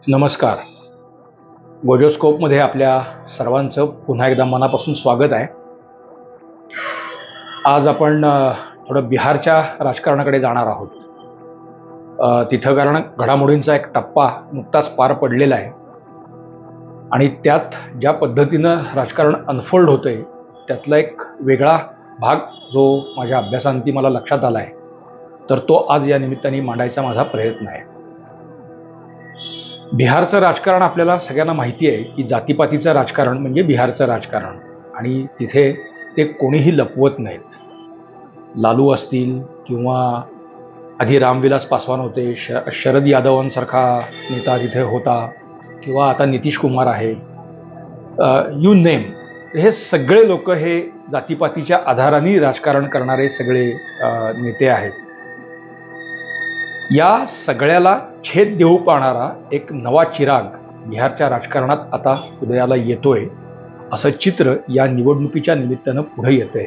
नमस्कार. गोजोस्कोपमध्ये आपल्या सर्वांचं पुन्हा एकदा मनापासून स्वागत आहे. आज आपण थोडं बिहारच्या राजकारणाकडे जाणार आहोत. तिथं कारण घडामोडींचा एक टप्पा नुकताच पार पडलेला आहे आणि त्यात ज्या पद्धतीनं राजकारण अनफोल्ड होतंय त्यातला एक वेगळा भाग जो माझ्या अभ्यासांती मला लक्षात आला आहे, तर तो आज या निमित्ताने मांडायचा माझा प्रयत्न आहे. बिहारचं राजकारण आपल्याला सगळ्यांना माहिती आहे की जातीपातीचं राजकारण म्हणजे बिहारचं राजकारण, आणि तिथे ते कोणीही लपवत नाहीत. लालू असतील किंवा आधी रामविलास पासवान होते, शरद यादवांसारखा नेता तिथे होता, किंवा आता नितीश कुमार आहे, यू नेम, हे सगळे लोक हे जातीपातीच्या आधाराने राजकारण करणारे सगळे नेते आहेत. या सगळ्याला छेद देऊ पाहणारा एक नवा चिराग बिहारच्या राजकारणात आता उदयाला येतोय, असं चित्र या निवडणुकीच्या निमित्तानं पुढे येतंय.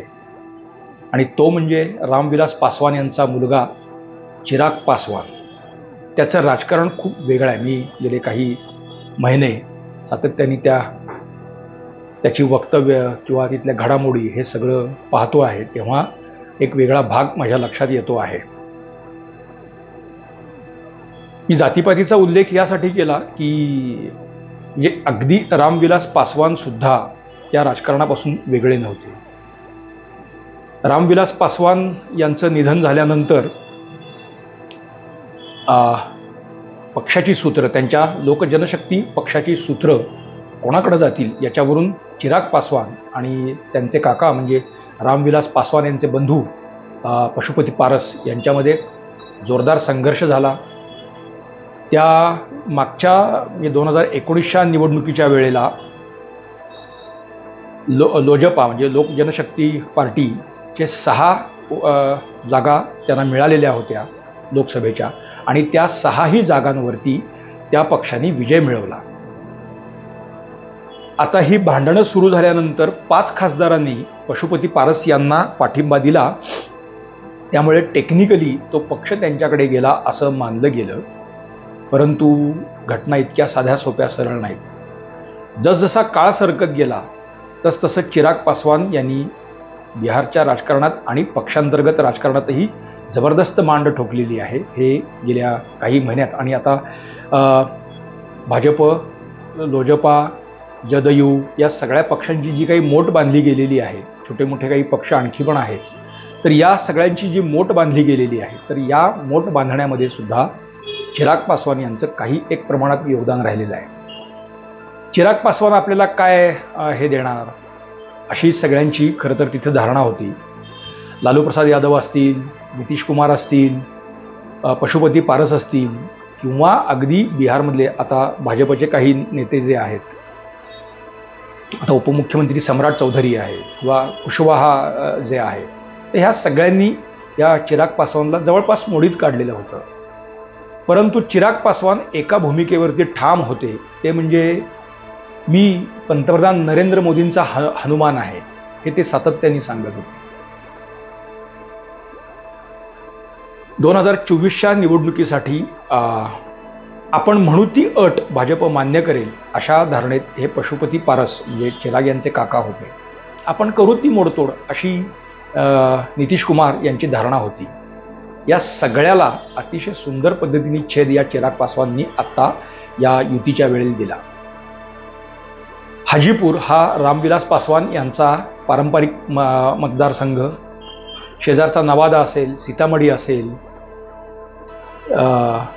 आणि तो म्हणजे रामविलास पासवान यांचा मुलगा चिराग पासवान. त्याचं राजकारण खूप वेगळं आहे. मी गेले काही महिने सातत्याने त्याची वक्तव्य किंवा तिथल्या घडामोडी हे सगळं पाहतो आहे, तेव्हा एक वेगळा भाग माझ्या लक्षात येतो आहे. मी जातीपातीचा उल्लेख यासाठी केला की म्हणजे अगदी रामविलास पासवान सुद्धा या राजकारणापासून वेगळे नव्हते. रामविलास पासवान यांचं निधन झाल्यानंतर पक्षाची सूत्र, त्यांच्या लोकजनशक्ती पक्षाची सूत्र कोणाकडे जातील याच्यावरून चिराग पासवान आणि त्यांचे काका म्हणजे रामविलास पासवान यांचे बंधू पशुपती पारस यांच्यामध्ये जोरदार संघर्ष झाला. त्या मागच्या 2019च्या निवडणुकीच्या वेळेला लोजपा म्हणजे लोक जनशक्ती पार्टीचे 6 जागा त्यांना मिळालेल्या होत्या लोकसभेच्या, आणि त्या 6ही जागांवरती त्या पक्षाने विजय मिळवला. आता ही भांडणं सुरू झाल्यानंतर 5 खासदारांनी पशुपती पारस यांना पाठिंबा दिला, त्यामुळे टेक्निकली तो पक्ष त्यांच्याकडे गेला असं मानलं गेलं. परंतु घटना इतक्या साध्या सोप्या सरळ नाहीत. जसजसा काळ सरकत गेला तसतसं चिराग पासवान यांनी बिहारच्या राजकारणात आणि पक्षांतर्गत राजकारणातही जबरदस्त मांड ठोकलेली आहे हे गेल्या काही महिन्यात. आणि आता भाजप, लोजपा, जदयू या सगळ्या पक्षांची जी काही मोट बांधली गेलेली आहे, छोटे मोठे काही पक्ष आणखी पण आहेत, तर या सगळ्यांची जी मोट बांधली गेलेली आहे, तर या मोट बांधण्यामध्ये सुद्धा चिराग पासवान यांचं काही एक प्रमाणात योगदान राहिलेलं आहे. चिराग पासवान आपल्याला काय हे देणार अशी सगळ्यांची खरं तर तिथे धारणा होती. लालू प्रसाद यादव असतील, नितीश कुमार असतील, पशुपती पारस असतील, किंवा अगदी बिहारमधले आता भाजपचे काही नेते जे आहेत, आता उपमुख्यमंत्री सम्राट चौधरी आहे किंवा कुशवाहा जे आहे, तर ह्या सगळ्यांनी या चिराग पासवानला जवळपास मोडीत काढलेलं होतं. परंतु चिराग पासवान एका भूमिकेवरती ठाम होते, ते म्हणजे मी पंतप्रधान नरेंद्र मोदींचा हनुमान आहे, हे ते सातत्याने सांगत होते. 2024च्या निवडणुकीसाठी आपण म्हणू ती अट भाजप मान्य करेल अशा धारणेत हे पशुपती पारस म्हणजे चिराग यांचे काका होते. आपण करू ती मोडतोड अशी नितीश कुमार यांची धारणा होती. या सगळ्याला अतिशय सुंदर पद्धतीने छेद या चिराग पासवाननी आत्ता या युतीच्या वेळेला दिला. हाजीपूर हा रामविलास पासवान यांचा पारंपरिक मतदारसंघ, शेजारचा नवादा असेल, सीतामढी असेल,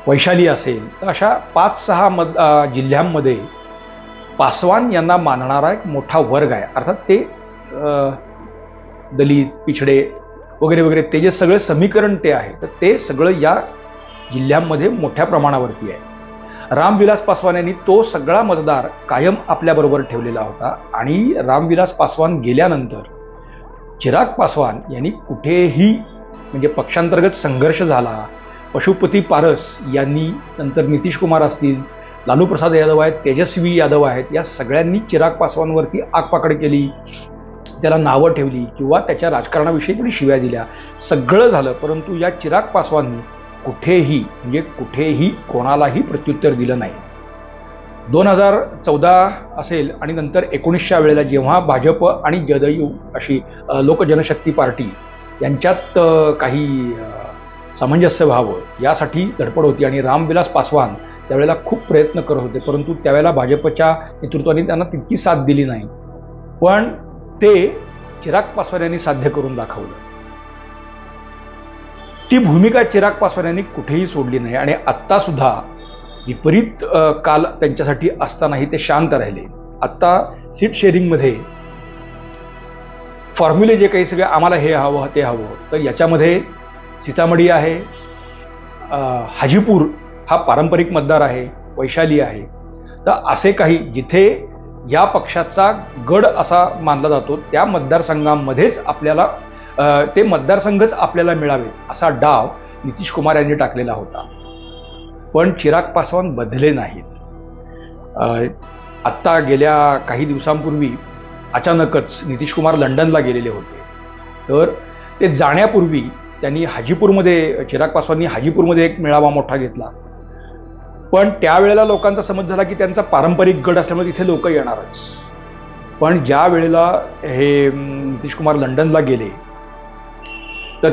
वैशाली असेल, तर अशा 5-6 जिल्ह्यांमध्ये पासवान यांना मानणारा एक मोठा वर्ग आहे. अर्थात ते दलित, पिछडे वगैरे वगैरे ते जे सगळे समीकरण ते आहे, तर ते सगळं या जिल्ह्यांमध्ये मोठ्या प्रमाणावरती आहे. रामविलास पासवान यांनी तो सगळा मतदार कायम आपल्याबरोबर ठेवलेला होता. आणि रामविलास पासवान गेल्यानंतर चिराग पासवान यांनी कुठेही म्हणजे पक्षांतर्गत संघर्ष झाला. पशुपती पारस यांनी, नंतर नितीश कुमार असतील, लालू प्रसाद यादव आहेत, तेजस्वी यादव आहेत, या सगळ्यांनी चिराग पासवानवरती आगपाकड केली, त्याला नावं ठेवली किंवा त्याच्या राजकारणाविषयी तरी शिव्या दिल्या, सगळं झालं. परंतु या चिराग पासवाननी कुठेही कोणालाही प्रत्युत्तर दिलं नाही. 2014 असेल आणि नंतर 19च्या वेळेला जेव्हा भाजप आणि जदयू अशी लोकजनशक्ती पार्टी यांच्यात काही सामंजस्य व्हावं यासाठी धडपड होती आणि रामविलास पासवान त्यावेळेला खूप प्रयत्न करत होते, परंतु त्यावेळेला भाजपच्या नेतृत्वाने त्यांना तितकी साथ दिली नाही. पण ते चिराग पासवान यांनी साध्य करून दाखवलं. ती भूमिका चिराग पासवान यांनी कुठेही सोडली नाही आणि आत्ता सुद्धा विपरीत काल त्यांच्यासाठी असतानाही ते शांत राहिले. आत्ता सीट शेअरिंगमध्ये फॉर्म्युले जे काही सगळे आम्हाला हे हवं ते हवं, तर याच्यामध्ये सीतामढी आहे, हाजीपूर हा पारंपरिक मतदार आहे, वैशाली आहे. तर असे काही जिथे या पक्षाचा गड असा मानला जातो त्या मतदारसंघामध्येच आपल्याला ते मतदारसंघच आपल्याला मिळावे असा डाव नितीश कुमार यांनी टाकलेला होता. पण चिराग पासवान बदले नाहीत. आत्ता गेल्या काही दिवसांपूर्वी अचानकच नितीश कुमार लंडनला गेलेले होते. तर ते जाण्यापूर्वी त्यांनी हाजीपूरमध्ये चिराग पासवाननी हाजीपूरमध्ये एक मेळावा मोठा घेतला. पण त्यावेळेला लोकांचा समज झाला की त्यांचा पारंपरिक गड असल्यामुळे तिथे लोक येणारच. पण ज्या वेळेला हे नितीश कुमार लंडनला गेले तर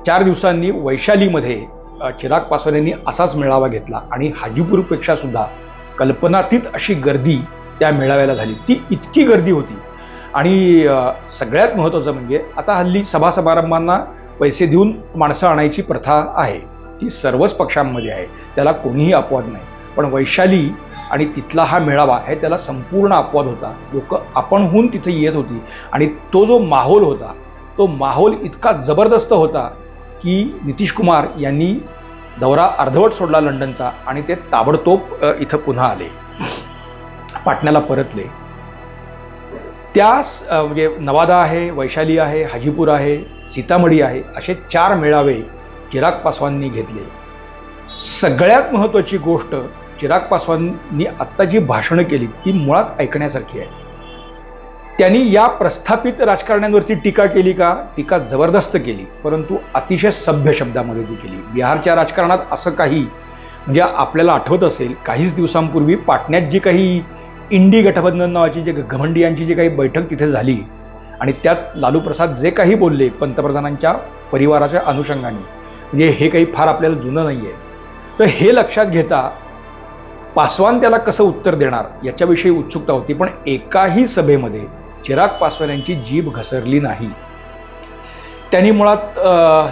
4 दिवसांनी वैशालीमध्ये चिराग पासवान यांनी असाच मेळावा घेतला आणि हाजीपूरपेक्षा सुद्धा कल्पनातीत अशी गर्दी त्या मेळाव्याला झाली. ती इतकी गर्दी होती. आणि सगळ्यात महत्त्वाचं म्हणजे आता हल्ली सभा समारंभांना पैसे देऊन माणसं आणायची प्रथा आहे, ती सर्वच पक्षांमध्ये आहे, त्याला कोणीही अपवाद नाही. पण वैशाली आणि तिथला हा मेळावा आहे त्याला संपूर्ण अपवाद होता. लोक आपणहून तिथे येत होती आणि तो जो माहोल होता तो माहोल इतका जबरदस्त होता की नितीश कुमार यांनी दौरा अर्धवट सोडला लंडनचा आणि ते ताबडतोब इथं पुन्हा आले, पाटण्याला परतले. त्या म्हणजे नवादा आहे, वैशाली आहे, हाजीपूर आहे, सीतामढी आहे, असे 4 मेळावे चिराग पासवाननी घेतले. सगळ्यात महत्त्वाची गोष्ट चिराग पासवाननी आत्ता जी भाषणं केली ती मुळात ऐकण्यासारखी आहे. त्यांनी या प्रस्थापित राजकारण्यांवरती टीका केली का? टीका जबरदस्त केली, परंतु अतिशय सभ्य शब्दामध्ये ती केली. बिहारच्या राजकारणात असं काही म्हणजे आपल्याला आठवत असेल काहीच दिवसांपूर्वी पाटण्यात जी काही इंडी गठबंधन नावाची जे घमंडियांची जी काही बैठक तिथे झाली आणि त्यात लालू प्रसाद जे काही बोलले पंतप्रधानांच्या परिवाराच्या अनुषंगाने, म्हणजे हे काही फार आपल्याला जुनं नाही आहे. तर हे लक्षात घेता पासवान त्याला कसं उत्तर देणार याच्याविषयी उत्सुकता होती. पण एकाही सभेमध्ये चिराग पासवान यांची जीभ घसरली नाही. त्यांनी मुळात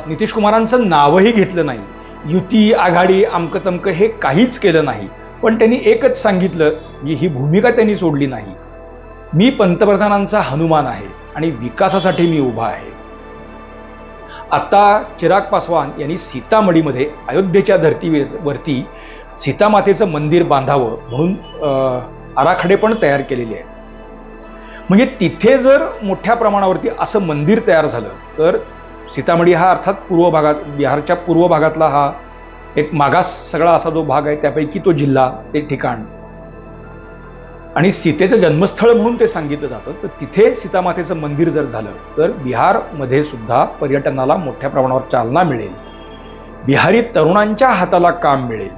नितीश कुमारांचं नावही घेतलं नाही, युती आघाडी आमकं तमकं हे काहीच केलं नाही. पण त्यांनी एकच सांगितलं की ही भूमिका त्यांनी सोडली नाही, मी पंतप्रधानांचा हनुमान आहे आणि विकासासाठी मी उभा आहे. आता चिराग पासवान यांनी सीतामढीमध्ये अयोध्येच्या धर्तीवरती सीतामातेचं मंदिर बांधावं म्हणून आराखडे पण तयार केलेले आहेत. म्हणजे तिथे जर मोठ्या प्रमाणावरती असं मंदिर तयार झालं तर सीतामढी हा अर्थात पूर्व भागात, बिहारच्या पूर्व भागातला हा एक मागास सगळा असा जो भाग आहे त्यापैकी तो जिल्हा, ते ठिकाण आणि सीतेचं जन्मस्थळ म्हणून ते सांगितलं जातं. तर तिथे सीतामातेचं मंदिर जर झालं तर बिहारमध्ये सुद्धा पर्यटनाला मोठ्या प्रमाणावर चालना मिळेल, बिहारी तरुणांच्या हाताला काम मिळेल.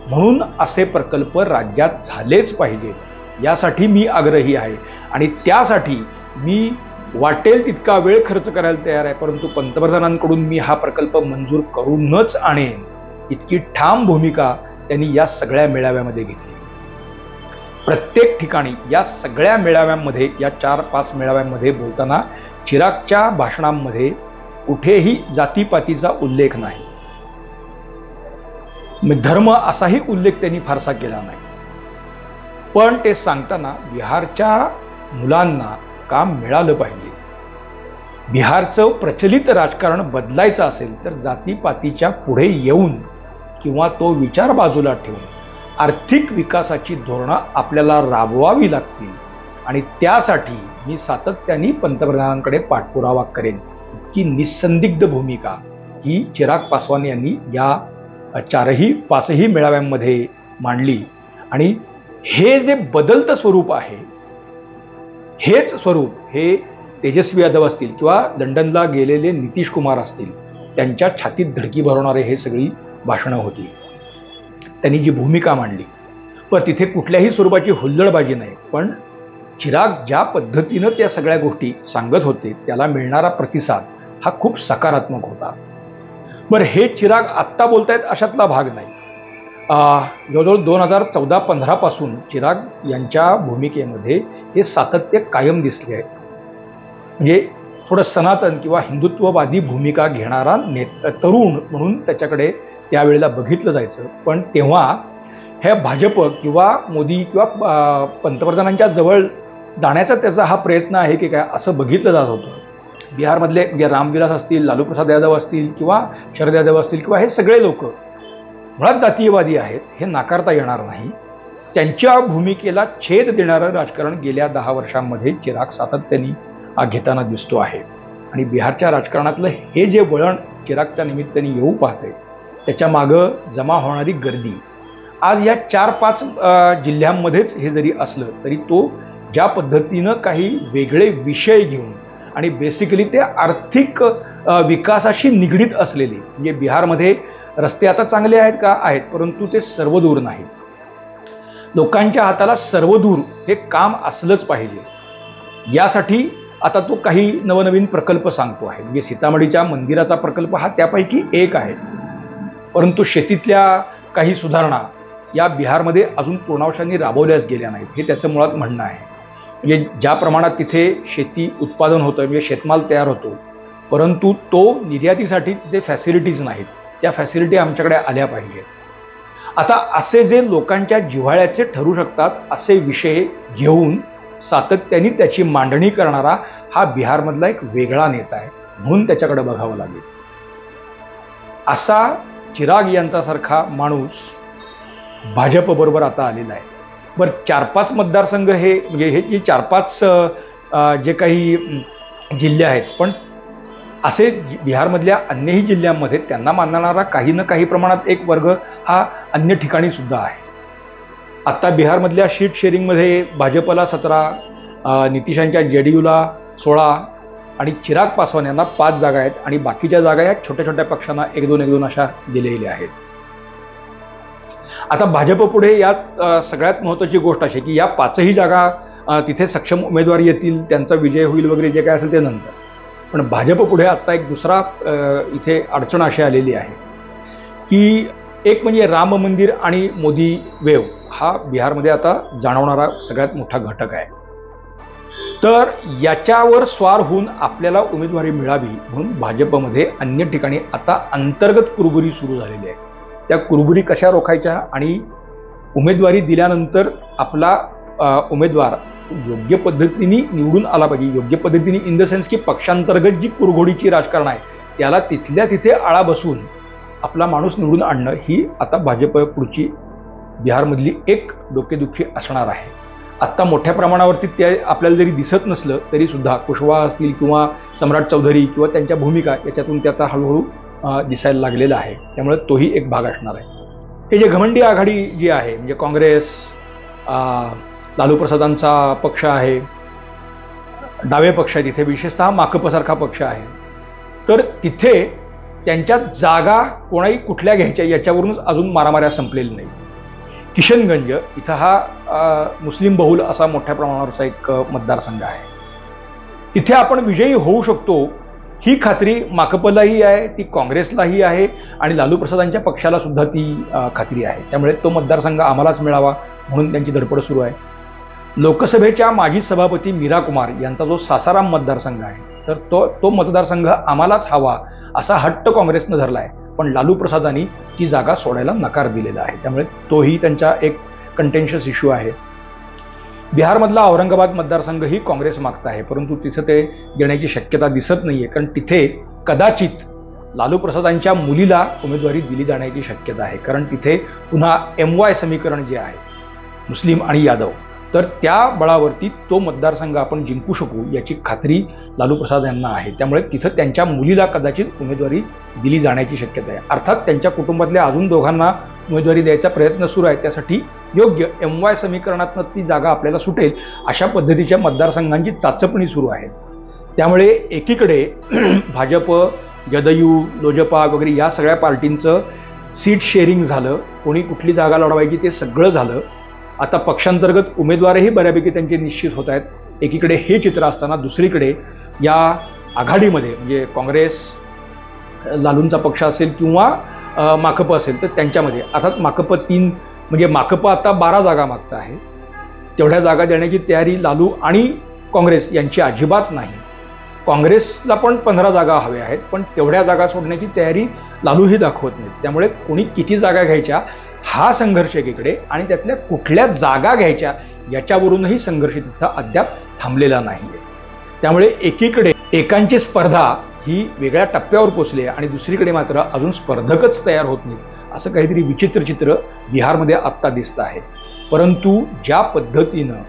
म्हणून असे प्रकल्प राज्यात झालेच पाहिजे यासाठी मी आग्रही आहे आणि त्यासाठी मी वाटेल तितका वेळ खर्च करायला तयार आहे, परंतु पंतप्रधानांकडून मी हा प्रकल्प मंजूर करूनच आणेन, इतकी ठाम भूमिका त्यांनी या सगळ्या मेळाव्यामध्ये घेतली. प्रत्येक ठिकाणी या सगळ्या मेळाव्यांमध्ये, या 4-5 मेळाव्यांमध्ये बोलताना चिरागच्या भाषणांमध्ये कुठेही जातीपातीचा उल्लेख नाही, धर्म असाही उल्लेख त्यांनी फारसा केला नाही. पण ते सांगताना बिहारच्या मुलांना काम मिळालं पाहिजे, बिहारचं प्रचलित राजकारण बदलायचं असेल तर जातीपातीच्या पुढे येऊन किंवा तो विचार बाजूला ठेवून आर्थिक विकासाची धोरणं आपल्याला राबवावी लागतील आणि त्यासाठी मी सातत्याने पंतप्रधानांकडे पाठपुरावा करेन, इतकी निसंदिग्ध भूमिका ही चिराग पासवान यांनी या 4-5 मेळाव्यांमध्ये मांडली. आणि हे जे बदलतं स्वरूप आहे, हेच स्वरूप हे तेजस्वी यादव असतील किंवा लंडनला गेलेले नितीश कुमार असतील त्यांच्या छातीत धडकी भरवणारे हे सगळी भाषणं होती. त्यांनी जी भूमिका मांडली, पण तिथे कुठल्याही स्वरूपाची हुल्लडबाजी नाही. पण चिराग ज्या पद्धतीनं त्या सगळ्या गोष्टी सांगत होते त्याला मिळणारा प्रतिसाद हा खूप सकारात्मक होता. बरं, हे चिराग आत्ता बोलतायत अशातला भाग नाही. जवळजवळ 2014-15 पासून चिराग यांच्या भूमिकेमध्ये हे सातत्य कायम दिसले आहे. म्हणजे थोडं सनातन किंवा हिंदुत्ववादी भूमिका घेणारा तरुण म्हणून त्याच्याकडे त्यावेळेला बघितलं जायचं. पण तेव्हा हे भाजप किंवा मोदी किंवा पंतप्रधानांच्या जवळ जाण्याचा त्याचा हा प्रयत्न आहे की काय असं बघितलं जात होतं. बिहारमधले म्हणजे रामविलास असतील, लालू प्रसाद यादव असतील किंवा शरद यादव असतील किंवा हे सगळे लोक मुळात जातीयवादी आहेत हे नाकारता येणार नाही. त्यांच्या भूमिकेला छेद देणारं राजकारण गेल्या 10 वर्षांमध्ये चिराग सातत्याने घेताना दिसतो आहे. आणि बिहारच्या राजकारणातलं हे जे वळण चिरागच्या निमित्ताने येऊ पाहते त्याच्या मागं जमा होणारी गर्दी आज या 4-5 जिल्ह्यांमध्येच हे जरी असलं तरी तो ज्या पद्धतीनं काही वेगळे विषय घेऊन आणि बेसिकली ते आर्थिक विकासाशी निगडीत असलेले, म्हणजे बिहारमध्ये रस्ते आता चांगले आहेत का? आहेत, परंतु ते सर्वदूर नाहीत. लोकांच्या हाताला सर्वदूर हे काम असलंच पाहिजे. यासाठी आता तो काही नवनवीन प्रकल्प सांगतो आहे. म्हणजे सीतामढीच्या मंदिराचा प्रकल्प हा त्यापैकी एक आहे. परंतु शेतीतल्या काही सुधारणा या बिहारमध्ये अजून पूर्णांशाने राबवल्याच गेल्या नाहीत हे त्याचं मुळात म्हणणं आहे. म्हणजे ज्या प्रमाणात तिथे शेती उत्पादन होतं, म्हणजे शेतमाल तयार होतो, परंतु तो निर्यातीसाठी तिथे फॅसिलिटीज नाहीत. त्या फॅसिलिटी आमच्याकडे आल्या पाहिजेत. आता असे जे लोकांच्या जिव्हाळ्याचे ठरू शकतात असे विषय घेऊन सातत्याने त्याची मांडणी करणारा हा बिहारमधला एक वेगळा नेता आहे, म्हणून त्याच्याकडे बघावं लागेल. असा चिराग यांच्यासारखा माणूस भाजप बरोबर आता आलेला आहे. बरं, 4-5 मतदारसंघ हे म्हणजे हे जे 4-5 जे काही जिल्हे आहेत, पण असे बिहारमधल्या अन्यही जिल्ह्यांमध्ये त्यांना मानणारा काही ना काही प्रमाणात एक वर्ग हा अन्य ठिकाणी सुद्धा आहे. आता बिहारमधल्या सीट शेअरिंगमध्ये भाजपला 17, नितीशांच्या JDUला 16 आणि चिराग पासवान यांना 5 जागा आहेत आणि बाकीच्या जागा या छोट्या छोट्या पक्षांना 1-2 अशा दिलेल्या आहेत. आता भाजप पुढे यात सगळ्यात महत्त्वाची गोष्ट अशी की या 5ही जागा तिथे सक्षम उमेदवार येतील, त्यांचा विजय होईल वगैरे जे काय असेल ते नंतर. पण भाजप पुढे आता एक दुसरा इथे अडचण अशी आलेली आहे की एक म्हणजे राम मंदिर आणि मोदी वेव हा बिहारमध्ये आता जाणवणारा सगळ्यात मोठा घटक आहे. तर याच्यावर स्वार होऊन आपल्याला उमेदवारी मिळावी म्हणून भाजपमध्ये अन्य ठिकाणी आता अंतर्गत कुरबुरी सुरू झालेली आहे. त्या कुरबुरी कशा रोखायच्या आणि उमेदवारी दिल्यानंतर आपला उमेदवार योग्य पद्धतीने निवडून आला पाहिजे. योग्य पद्धतीने इन द सेन्स की पक्षांतर्गत जी कुरघोडीची राजकारण आहे त्याला तिथल्या तिथे आळा बसून आपला माणूस निवडून आणणं ही आता भाजप पुढची बिहारमधली एक डोकेदुखी असणार आहे. आत्ता मोठ्या प्रमाणावरती ते आपल्याला जरी दिसत नसलं तरी सुद्धा कुशवाहा असतील किंवा सम्राट चौधरी किंवा त्यांच्या भूमिका याच्यातून ते आता हळूहळू दिसायला लागलेला आहे. त्यामुळे तोही एक भाग असणार आहे. हे जे घमंडी आघाडी जी आहे म्हणजे काँग्रेस, लालू प्रसादांचा पक्ष आहे, डावे पक्ष आहे, तिथे विशेषतः माकपसारखा पक्ष आहे, तर तिथे त्यांच्या जागा कोणाही कुठल्या घ्यायच्या याच्यावरूनच अजून मारामाऱ्या संपलेल्या नाही. किशनगंज इथं हा मुस्लिम बहुल असा मोठ्या प्रमाणावरचा एक मतदारसंघ आहे. तिथे आपण विजयी होऊ शकतो ही खात्री माकपलाही आहे, ती काँग्रेसलाही आहे आणि लालू प्रसादांच्या पक्षाला सुद्धा ती खात्री आहे. त्यामुळे तो मतदारसंघ आम्हालाच मिळावा म्हणून त्यांची धडपड सुरू आहे. लोकसभेच्या माजी सभापती मीरा कुमार यांचा जो सासाराम मतदारसंघ आहे तर तो मतदारसंघ आम्हालाच हवा असा हट्ट काँग्रेसनं धरला आहे. पण लालू प्रसादांनी ती जागा सोडायला नकार दिलेला आहे. त्यामुळे तोही त्यांचा एक कंटेन्शियस इश्यू आहे. बिहारमधला औरंगाबाद मतदारसंघ ही काँग्रेस मागत आहे, परंतु तिथं ते देण्याची शक्यता दिसत नाहीये, कारण तिथे कदाचित लालू प्रसादांच्या मुलीला उमेदवारी दिली जाण्याची शक्यता आहे. कारण तिथे पुन्हा MY समीकरण जे आहे मुस्लिम आणि यादव, तर त्या बळावरती तो मतदारसंघ आपण जिंकू शकू याची खात्री लालू प्रसाद यांना आहे. त्यामुळे तिथं त्यांच्या मुलीला कदाचित उमेदवारी दिली जाण्याची शक्यता आहे. अर्थात त्यांच्या कुटुंबातल्या अजून दोघांना उमेदवारी द्यायचा प्रयत्न सुरू आहे. त्यासाठी योग्य MY समीकरणातनं ती जागा आपल्याला सुटेल अशा पद्धतीच्या मतदारसंघांची चाचपणी सुरू आहे. त्यामुळे एकीकडे भाजप, JDU, लोजपा वगैरे या सगळ्या पार्टींचं सीट शेअरिंग झालं, कोणी कुठली जागा लढवायची ते सगळं झालं. आता पक्षांतर्गत उमेदवारही बऱ्यापैकी त्यांचे निश्चित होत आहेत. एकीकडे हे चित्र असताना दुसरीकडे या आघाडीमध्ये म्हणजे काँग्रेस, लालूंचा पक्ष असेल किंवा माकप असेल तर त्यांच्यामध्ये अर्थात माकप 3 म्हणजे माकप आता 12 जागा मागत आहे. तेवढ्या जागा देण्याची तयारी लालू आणि काँग्रेस यांची अजिबात नाही. काँग्रेसला पण 15 जागा हव्या आहेत, पण तेवढ्या जागा सोडण्याची तयारी लालूही दाखवत नाहीत. त्यामुळे कोणी किती जागा घ्यायच्या हा संघर्ष एकीकडे आणि त्यातल्या कुठल्या जागा घ्यायच्या याच्यावरूनही संघर्ष तिथं अद्याप थांबलेला नाही आहे. त्यामुळे एकीकडे एकांची स्पर्धा ही वेगळ्या टप्प्यावर पोचली आहे आणि दुसरीकडे मात्र अजून स्पर्धकच तयार होत नाहीत. असं काहीतरी विचित्र चित्र बिहारमध्ये आत्ता दिसतं आहे. परंतु ज्या पद्धतीनं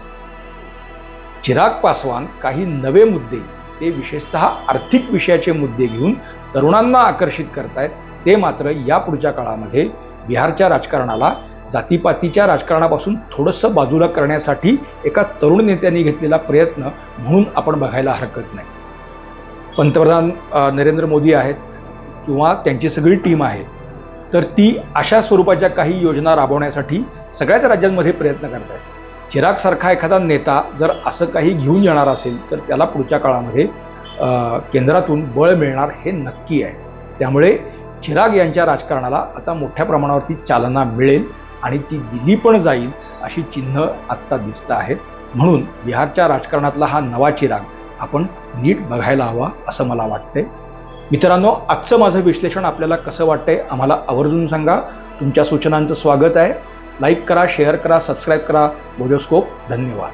चिराग पासवान काही नवे मुद्दे, ते विशेषतः आर्थिक विषयाचे मुद्दे घेऊन तरुणांना आकर्षित करतायत, ते मात्र या पुढच्या काळामध्ये बिहारच्या राजकारणाला जातीपातीच्या राजकारणापासून थोडंसं बाजूला करण्यासाठी एका तरुण नेत्यांनी घेतलेला प्रयत्न म्हणून आपण बघायला हरकत नाही. पंतप्रधान नरेंद्र मोदी आहेत किंवा त्यांची सगळी टीम आहे, तर ती अशा स्वरूपाच्या काही योजना राबवण्यासाठी सगळ्याच राज्यांमध्ये प्रयत्न करत आहेत. चिरागसारखा एखादा नेता जर असं काही घेऊन येणार असेल तर त्याला पुढच्या काळामध्ये केंद्रातून बळ मिळणार हे नक्की आहे. त्यामुळे चिराग यांच्या राजकारणाला आता मोठ्या प्रमाणावरती चालना मिळेल आणि ती दिली पण जाईल अशी चिन्ह आत्ता दिसत आहेत. म्हणून बिहारच्या राजकारणातला हा नवा चिराग आपण नीट बघायला हवा असं मला वाटतंय. मित्रांनो, आजचं माझं विश्लेषण आपल्याला कसं वाटतंय आम्हाला आवर्जून सांगा. तुमच्या सूचनांचं स्वागत आहे. लाईक करा, शेअर करा, सबस्क्राईब करा. बोजोस्कोप. धन्यवाद.